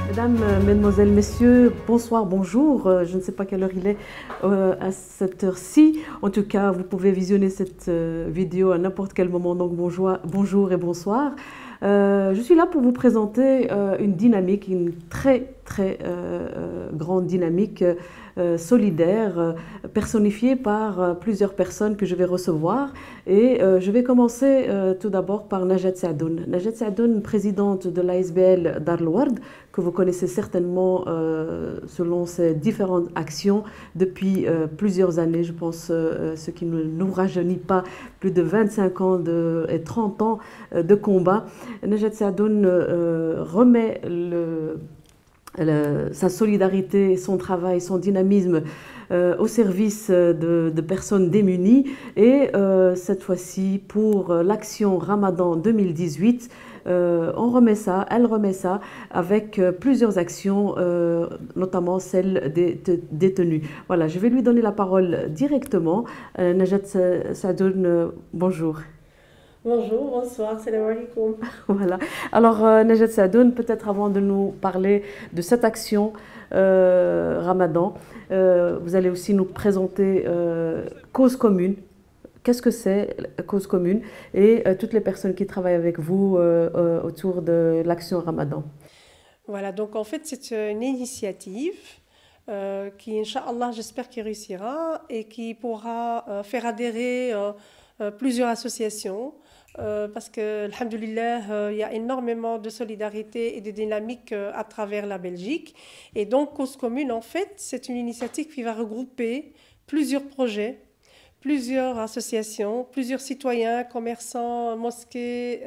Mesdames, Mesdemoiselles, Messieurs, bonsoir, bonjour. Je ne sais pas quelle heure il est à cette heure-ci. En tout cas, vous pouvez visionner cette vidéo à n'importe quel moment. Donc bonjour et bonsoir. Je suis là pour vous présenter une dynamique, une très grande dynamique solidaire, personnifiée par plusieurs personnes que je vais recevoir. Et je vais commencer tout d'abord par Najat Saadoun. Najat Saadoun, présidente de l'ASBL Dar El Ouard, que vous connaissez certainement selon ses différentes actions depuis plusieurs années, je pense, ce qui ne nous rajeunit pas, plus de 25 ans et 30 ans de combat. Najat Saadoun remet sa solidarité, son travail, son dynamisme au service de personnes démunies et cette fois-ci pour l'action Ramadan 2018, elle remet ça avec plusieurs actions, notamment celle des détenus. Voilà, je vais lui donner la parole directement. Najat Saadoun, bonjour. Bonjour, bonsoir, salam alaikum. Voilà. Alors, Najat Saadoun, peut-être avant de nous parler de cette action Ramadan, vous allez aussi nous présenter Cause Commune. Qu'est-ce que c'est, Cause Commune, et toutes les personnes qui travaillent avec vous autour de l'action Ramadan. Voilà, donc en fait, c'est une initiative qui, Inch'Allah, j'espère qu'il réussira et qui pourra faire adhérer plusieurs associations. Parce que, alhamdoulilah, il y a énormément de solidarité et de dynamique à travers la Belgique. Et donc, Cause Commune, en fait, c'est une initiative qui va regrouper plusieurs projets, plusieurs associations, plusieurs citoyens, commerçants, mosquées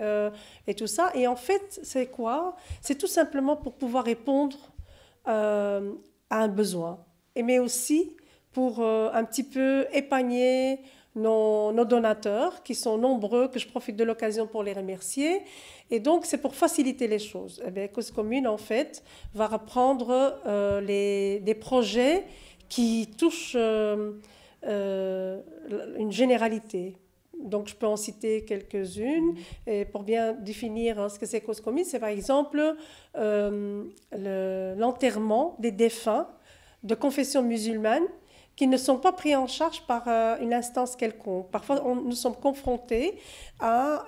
et tout ça. Et en fait, c'est quoi? C'est tout simplement pour pouvoir répondre à un besoin. Mais aussi pour un petit peu épargner nos donateurs, qui sont nombreux, que je profite de l'occasion pour les remercier. Et donc, c'est pour faciliter les choses. Eh bien, Cause Commune, en fait, va reprendre des projets qui touchent une généralité. Donc, je peux en citer quelques-unes. Et pour bien définir ce que c'est Cause Commune, c'est par exemple l'enterrement des défunts de confession musulmane qui ne sont pas pris en charge par une instance quelconque. Parfois, nous sommes confrontés à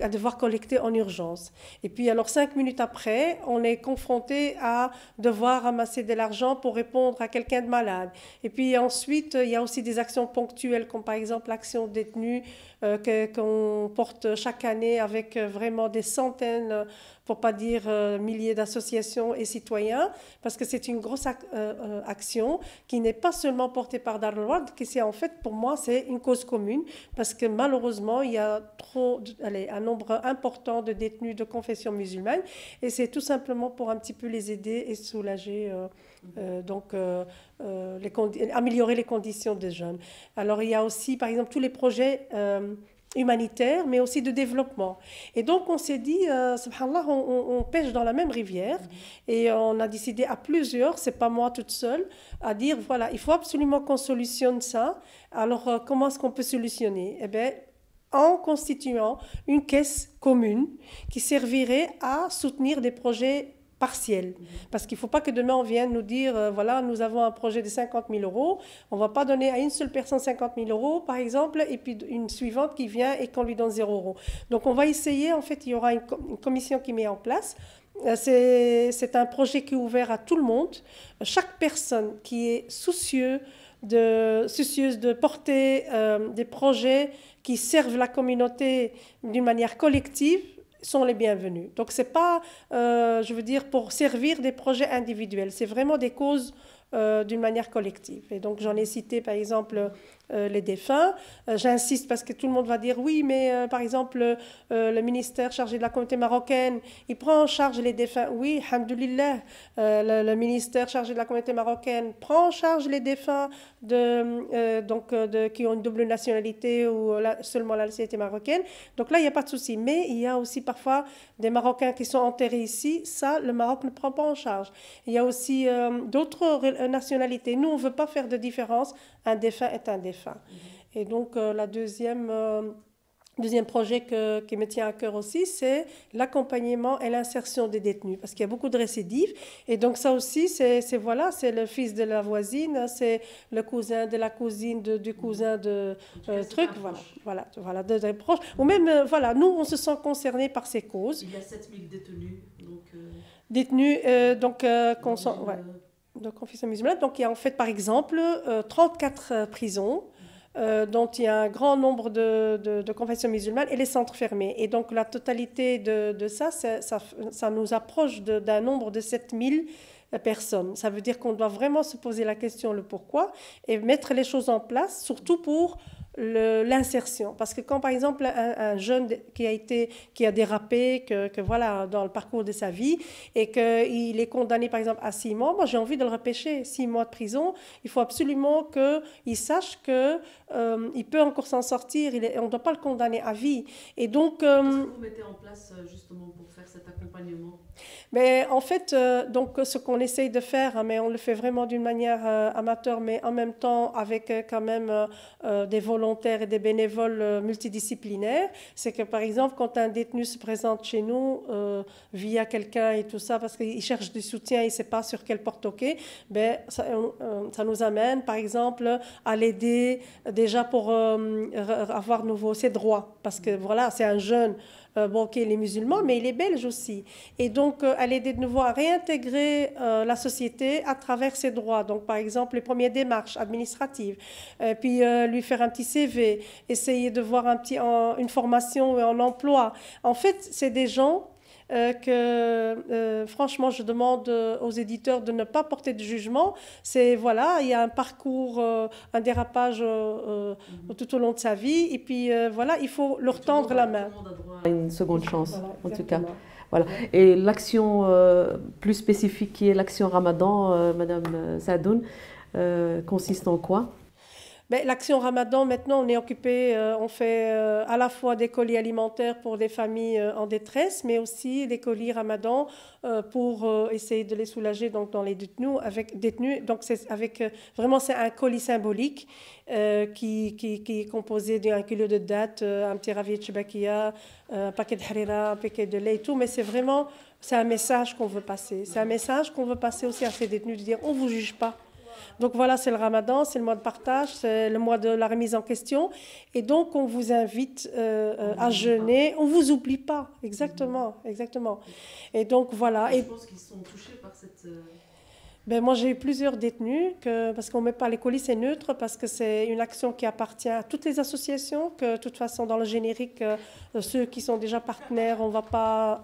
devoir collecter en urgence. Et puis, alors, 5 minutes après, on est confronté à devoir ramasser de l'argent pour répondre à quelqu'un de malade. Et puis ensuite, il y a aussi des actions ponctuelles, comme par exemple l'action détenue qu'on porte chaque année avec vraiment des centaines, pour ne pas dire milliers d'associations et citoyens, parce que c'est une grosse action qui n'est pas seulement portée par Dar El Ouard, qui c'est en fait, pour moi, c'est une cause commune, parce que malheureusement, il y a un nombre important de détenus de confession musulmane, et c'est tout simplement pour un petit peu les aider et soulager, améliorer les conditions des jeunes. Alors, il y a aussi, par exemple, tous les projets humanitaire, mais aussi de développement. Et donc, on s'est dit, subhanallah, on pêche dans la même rivière, et on a décidé à plusieurs, c'est pas moi toute seule, à dire, voilà, il faut absolument qu'on solutionne ça. Alors, comment est-ce qu'on peut solutionner? Eh bien, en constituant une caisse commune qui servirait à soutenir des projets partiel. Parce qu'il ne faut pas que demain on vienne nous dire, voilà, nous avons un projet de 50 000 euros, on ne va pas donner à une seule personne 50 000 euros, par exemple, et puis une suivante qui vient et qu'on lui donne 0 euros. Donc on va essayer, en fait, il y aura une commission qui met en place. C'est un projet qui est ouvert à tout le monde. Chaque personne qui est soucieuse de porter des projets qui servent la communauté d'une manière collective, sont les bienvenus. Donc, ce n'est pas, je veux dire, pour servir des projets individuels. C'est vraiment des causes d'une manière collective. Et donc, j'en ai cité, par exemple, les défunts. J'insiste parce que tout le monde va dire oui, mais par exemple, le ministère chargé de la communauté marocaine, il prend en charge les défunts. Oui, alhamdoulilah, le ministère chargé de la communauté marocaine prend en charge les défunts qui ont une double nationalité ou seulement la nationalité marocaine. Donc là, il n'y a pas de souci. Mais il y a aussi parfois des Marocains qui sont enterrés ici. Ça, le Maroc ne prend pas en charge. Il y a aussi d'autres nationalités. Nous, on ne veut pas faire de différence. Un défunt est un défunt. Et donc, deuxième projet qui me tient à cœur aussi, c'est l'accompagnement et l'insertion des détenus, parce qu'il y a beaucoup de récidives. Et donc ça aussi, c'est le fils de la voisine, c'est le cousin de la cousine du cousin de truc, voilà, de proches. Ou même, nous, on se sent concernés par ces causes. Il y a 7000 détenus, de confession musulmane. Donc il y a en fait, par exemple, 34 prisons, dont il y a un grand nombre de confessions musulmanes et les centres fermés. Et donc la totalité de ça nous approche d'un nombre de 7000 personnes. Ça veut dire qu'on doit vraiment se poser la question, le pourquoi, et mettre les choses en place, surtout pour l'insertion. Parce que quand, par exemple, un jeune qui a dérapé, voilà, dans le parcours de sa vie, et qu'il est condamné, par exemple, à 6 mois, moi, j'ai envie de le repêcher. 6 mois de prison, il faut absolument qu'il sache qu'il peut encore s'en sortir. On ne doit pas le condamner à vie. Et donc... Qu'est-ce que vous mettez en place, justement, pour faire cet accompagnement ? Mais en fait, ce qu'on essaye de faire, mais on le fait vraiment d'une manière amateur, mais en même temps avec quand même des volontaires et des bénévoles multidisciplinaires, c'est que par exemple, quand un détenu se présente chez nous via quelqu'un et tout ça, parce qu'il cherche du soutien, il ne sait pas sur quelle porte toquer, ça nous amène par exemple à l'aider déjà pour avoir nouveau ses droits, parce que voilà, c'est un jeune. Il est musulman, mais il est belge aussi. Et donc, elle aide de nouveau à réintégrer la société à travers ses droits. Donc, par exemple, les premières démarches administratives, puis lui faire un petit CV, essayer de voir une formation et un emploi. En fait, c'est des gens franchement, je demande aux éditeurs de ne pas porter de jugement. Il y a un parcours, un dérapage tout au long de sa vie, et puis il faut leur tendre la main. Tout le monde a droit à une seconde chance, en tout cas. Voilà. Et l'action plus spécifique qui est l'action Ramadan, Madame Sadoun, consiste en quoi ? L'action Ramadan, maintenant, on est occupé, on fait à la fois des colis alimentaires pour des familles en détresse, mais aussi des colis Ramadan pour essayer de les soulager dans les détenus. Donc, vraiment, c'est un colis symbolique qui est composé d'un kilo de dattes, un petit ravier de chebakia, un paquet de harira, un paquet de lait et tout. Mais c'est un message qu'on veut passer. C'est un message qu'on veut passer aussi à ces détenus, de dire on ne vous juge pas. Donc voilà, c'est le Ramadan, c'est le mois de partage, c'est le mois de la remise en question. Et donc, on vous invite à jeûner. On ne vous oublie pas, exactement. Et donc, voilà. Je pense qu'ils sont touchés par cette... Moi, j'ai eu plusieurs détenus, parce qu'on ne met pas les colis, c'est neutre, parce que c'est une action qui appartient à toutes les associations, que de toute façon, dans le générique, ceux qui sont déjà partenaires, on ne va pas...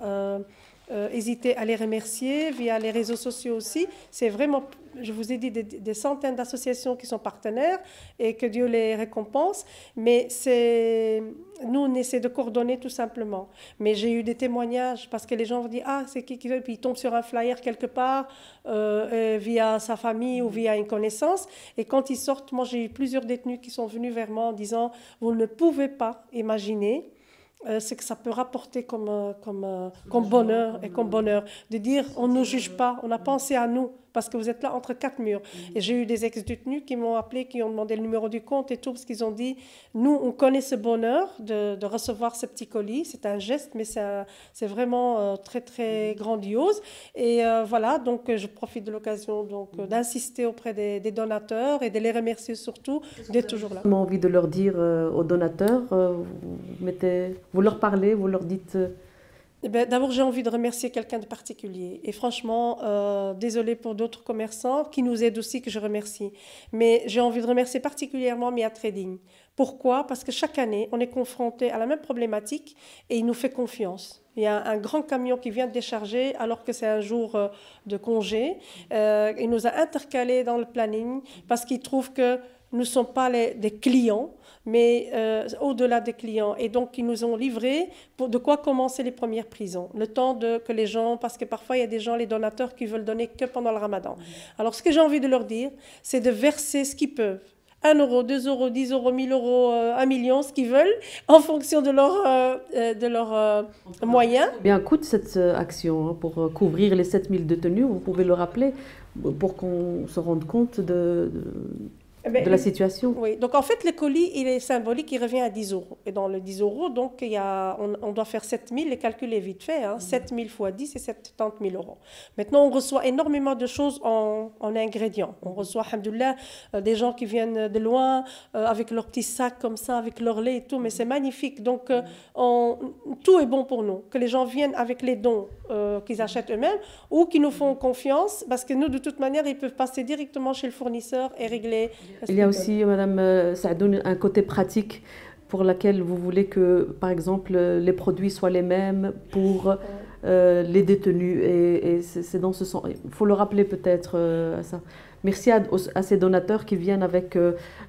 hésiter à les remercier via les réseaux sociaux aussi. C'est vraiment, je vous ai dit, des centaines d'associations qui sont partenaires et que Dieu les récompense. Mais nous, on essaie de coordonner tout simplement. Mais j'ai eu des témoignages parce que les gens vont dire « Ah, c'est qui veut ?» Puis ils tombent sur un flyer quelque part via sa famille ou via une connaissance. Et quand ils sortent, moi, j'ai eu plusieurs détenus qui sont venus vers moi en disant « Vous ne pouvez pas imaginer ce que ça peut rapporter comme bonheur et comme bonheur. De dire, on ne nous juge pas, on a pensé à nous, parce que vous êtes là entre 4 murs. Et j'ai eu des ex-détenus qui m'ont appelé, qui ont demandé le numéro du compte et tout, parce qu'ils ont dit, nous, on connaît ce bonheur de recevoir ce petit colis. C'est un geste, mais c'est vraiment très, très grandiose. Et donc je profite de l'occasion d'insister auprès des donateurs et de les remercier surtout d'être toujours là. J'ai envie de leur dire aux donateurs, vous leur parlez, vous leur dites... D'abord, j'ai envie de remercier quelqu'un de particulier. Et franchement, désolée pour d'autres commerçants qui nous aident aussi, que je remercie. Mais j'ai envie de remercier particulièrement Mia Trading. Pourquoi ? Parce que chaque année, on est confronté à la même problématique et il nous fait confiance. Il y a un grand camion qui vient de décharger alors que c'est un jour de congé. Il nous a intercalés dans le planning parce qu'il trouve que ne sont pas des clients, mais au-delà des clients. Et donc, ils nous ont livré de quoi commencer les premières prisons. Le temps que les gens, parce que parfois, il y a des gens, les donateurs, qui veulent donner que pendant le ramadan. Alors, ce que j'ai envie de leur dire, c'est de verser ce qu'ils peuvent. 1 euro, 2 euros, 10 euros, 1000 euros, 1 million, ce qu'ils veulent, en fonction de leurs moyens. Bien, coûte cette action hein, pour couvrir les 7000 détenus, vous pouvez le rappeler, pour qu'on se rende compte de la situation. Oui, donc en fait, le colis, il est symbolique, il revient à 10 euros. Et dans le 10 euros, donc, on doit faire 7000, les calculs est vite fait, hein, 7000 fois 10, c'est 70 000 euros. Maintenant, on reçoit énormément de choses en ingrédients. On reçoit, alhamdoulilah, des gens qui viennent de loin, avec leurs petits sacs comme ça, avec leur lait et tout, mais c'est magnifique. Donc, tout est bon pour nous. Que les gens viennent avec les dons qu'ils achètent eux-mêmes ou qu'ils nous font confiance, parce que nous, de toute manière, ils peuvent passer directement chez le fournisseur et régler. Il y a aussi, Madame Sadoun, un côté pratique pour lequel vous voulez que, par exemple, les produits soient les mêmes pour les détenus. Et c'est dans ce sens. Il faut le rappeler peut-être à ça. Merci à ces donateurs qui viennent avec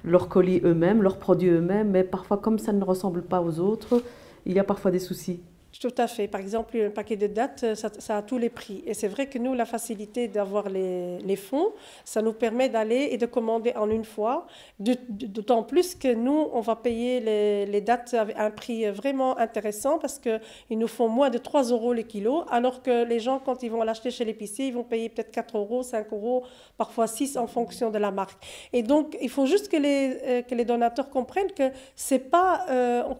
leurs colis eux-mêmes, leurs produits eux-mêmes, mais parfois, comme ça ne ressemble pas aux autres, il y a parfois des soucis. Tout à fait. Par exemple, un paquet de dattes, ça a tous les prix. Et c'est vrai que nous, la facilité d'avoir les fonds, ça nous permet d'aller et de commander en une fois. D'autant plus que nous, on va payer les dattes à un prix vraiment intéressant parce qu'ils nous font moins de 3 euros le kilo, alors que les gens, quand ils vont l'acheter chez l'épicier, ils vont payer peut-être 4 euros, 5 euros, parfois 6 en fonction de la marque. Et donc, il faut juste que les donateurs comprennent que c'est pas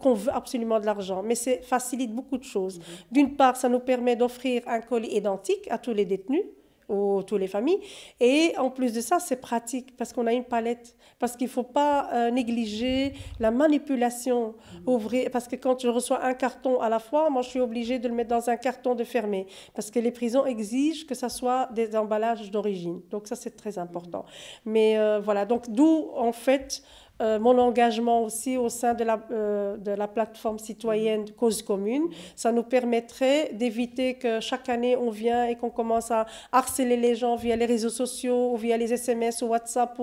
qu'on veut absolument de l'argent, mais ça facilite beaucoup de choses. D'une part, ça nous permet d'offrir un colis identique à tous les détenus ou toutes les familles. Et en plus de ça, c'est pratique parce qu'on a une palette. Parce qu'il ne faut pas négliger la manipulation. Parce que quand je reçois un carton à la fois, moi, je suis obligée de le mettre dans un carton de fermé. Parce que les prisons exigent que ça soit des emballages d'origine. Donc ça, c'est très important. Mais voilà, donc d'où, en fait... mon engagement aussi au sein de la plateforme citoyenne Cause Commune. Ça nous permettrait d'éviter que chaque année on vient et qu'on commence à harceler les gens via les réseaux sociaux ou via les SMS ou WhatsApp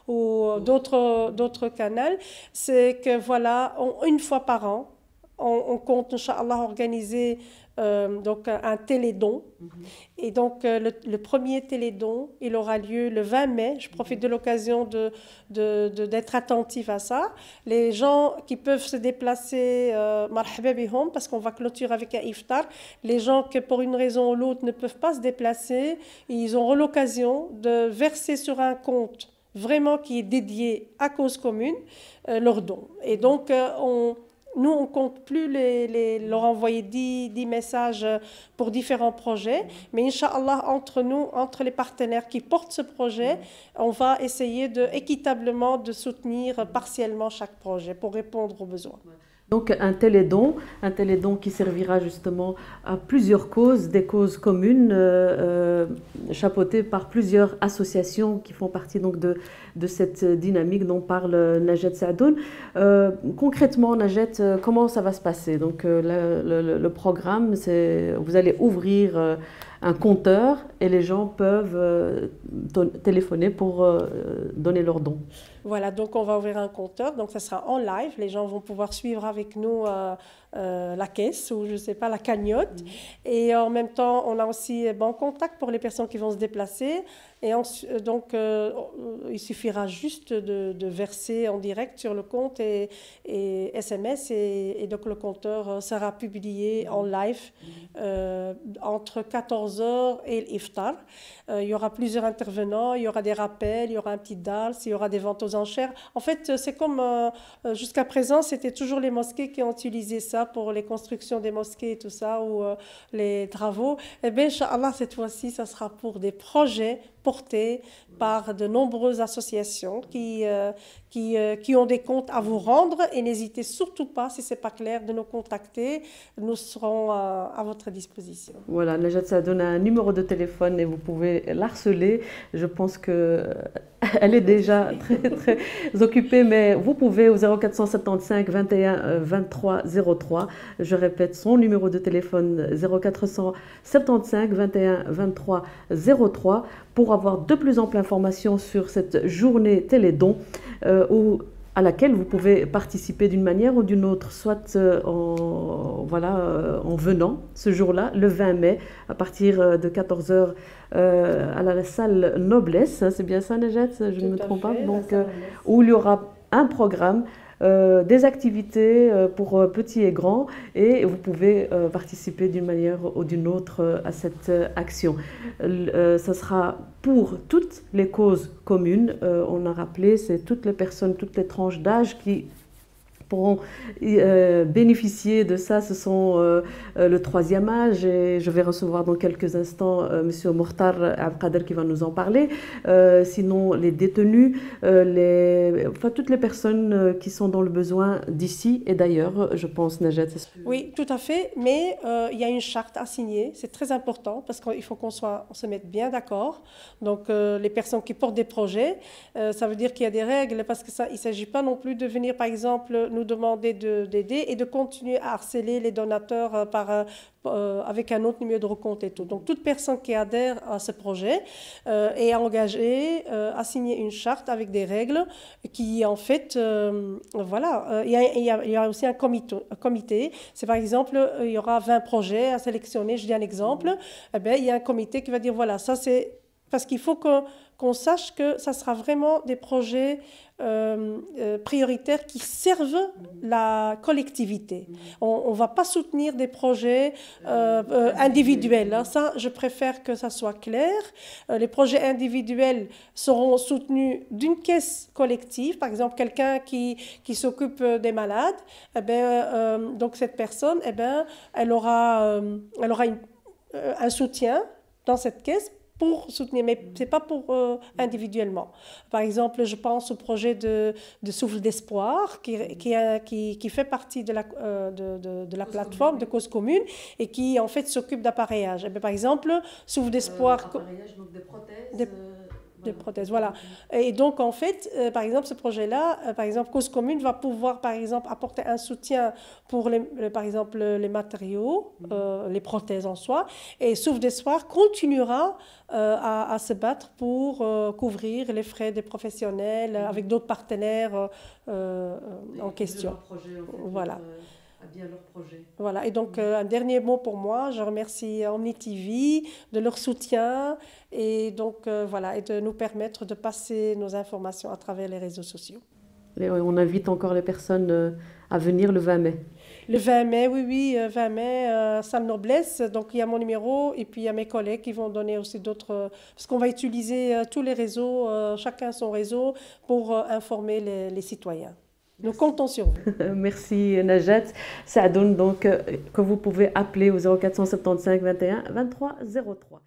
ou d'autres canaux. C'est que voilà, une fois par an, on compte, Inch'Allah, organiser donc un télédon. Et donc le premier télédon, il aura lieu le 20 mai. Je profite de l'occasion d'être attentif à ça. Les gens qui peuvent se déplacer, marhaba bihom, parce qu'on va clôturer avec un iftar. Les gens qui pour une raison ou l'autre ne peuvent pas se déplacer, ils auront l'occasion de verser sur un compte vraiment qui est dédié à Cause Commune leurs dons. Et donc nous, on ne compte plus leur envoyer 10 messages pour différents projets, mais Inch'Allah, entre nous, entre les partenaires qui portent ce projet, on va essayer équitablement de soutenir partiellement chaque projet pour répondre aux besoins. Donc un télédon qui servira justement à plusieurs causes, des causes communes chapeautées par plusieurs associations qui font partie donc de cette dynamique dont parle Najat Sadoun. Concrètement, Najat, comment ça va se passer? Donc le programme, c'est vous allez ouvrir un compteur et les gens peuvent téléphoner pour donner leurs dons. Voilà, donc on va ouvrir un compteur, donc ça sera en live, les gens vont pouvoir suivre avec nous la caisse ou je ne sais pas, la cagnotte. Et en même temps, on a aussi bon contact pour les personnes qui vont se déplacer. Et donc, il suffira juste de verser en direct sur le compte et SMS. Et donc, le compteur sera publié en live entre 14h et l'iftar. Il y aura plusieurs intervenants, il y aura des rappels, il y aura un petit dals, il y aura des ventes aux enchères. En fait, c'est comme jusqu'à présent, c'était toujours les mosquées qui ont utilisé ça pour les constructions des mosquées et tout ça, ou les travaux. Eh bien, Inch'Allah, cette fois-ci, ça sera pour des projets portés par de nombreuses associations qui ont des comptes à vous rendre. Et n'hésitez surtout pas, si ce n'est pas clair, de nous contacter. Nous serons à votre disposition. Voilà, Najat Sadoun a un numéro de téléphone et vous pouvez l'harceler. Je pense qu'elle est déjà très, très occupée, mais vous pouvez au 0475 21 23 03 23. Je répète son numéro de téléphone 0475 21 23 03 pour avoir de plus amples informations sur cette journée Télédon à laquelle vous pouvez participer d'une manière ou d'une autre, soit en venant ce jour-là, le 20 mai, à partir de 14 h à la salle Noblesse, c'est bien ça, Najat, je ne me trompe pas, donc, où il y aura un programme, des activités pour petits et grands, et vous pouvez participer d'une manière ou d'une autre à cette action. Ça sera pour toutes les causes communes. On a rappelé, c'est toutes les personnes, toutes les tranches d'âge qui pourront bénéficier de ça. Ce sont le troisième âge, et je vais recevoir dans quelques instants M. Mokhtar Abkader qui va nous en parler. Sinon, les détenus, toutes les personnes qui sont dans le besoin d'ici et d'ailleurs, je pense, Najat. Oui, tout à fait, mais il y a une charte à signer, c'est très important parce qu'il faut qu'on se mette bien d'accord. Donc, les personnes qui portent des projets, ça veut dire qu'il y a des règles, parce qu'il ne s'agit pas non plus de venir, par exemple, nous demander d'aider et de continuer à harceler les donateurs avec un autre numéro de recompte et tout. Donc, toute personne qui adhère à ce projet est engagée à signer une charte avec des règles qui, en fait, il y a aussi un comité. C'est par exemple, il y aura 20 projets à sélectionner, je dis un exemple, eh bien, il y a un comité qui va dire, voilà, ça c'est... Parce qu'il faut qu'on sache que ça sera vraiment des projets prioritaires qui servent la collectivité. On ne va pas soutenir des projets individuels. Hein. Ça, je préfère que ça soit clair. Les projets individuels seront soutenus d'une caisse collective. Par exemple, quelqu'un qui s'occupe des malades, eh bien, donc cette personne, eh bien, elle aura un soutien dans cette caisse pour soutenir, mais ce n'est pas pour individuellement. Par exemple, je pense au projet de Souffle d'Espoir qui fait partie de la plateforme de Cause Commune et qui en fait s'occupe d'appareillage. Par exemple, Souffle d'Espoir... Appareillage, donc des prothèses... Des prothèses, voilà. Et donc, en fait, par exemple, ce projet-là, par exemple, Cause Commune va pouvoir, par exemple, apporter un soutien pour, par exemple, les matériaux, les prothèses en soi. Et Souffle d'Espoir continuera à se battre pour couvrir les frais des professionnels avec d'autres partenaires en question. Leur projet, en fait, voilà. Bien leur projet. Voilà, et donc un dernier mot pour moi, je remercie Omni TV de leur soutien et donc voilà, et de nous permettre de passer nos informations à travers les réseaux sociaux. Et on invite encore les personnes à venir le 20 mai. Le 20 mai, oui, 20 mai, salle Noblesse, donc il y a mon numéro et puis il y a mes collègues qui vont donner aussi d'autres, parce qu'on va utiliser tous les réseaux, chacun son réseau, pour informer les citoyens. Nous comptons sur vous. Merci Najat. Ça donne donc que vous pouvez appeler au 0475 21 23 03.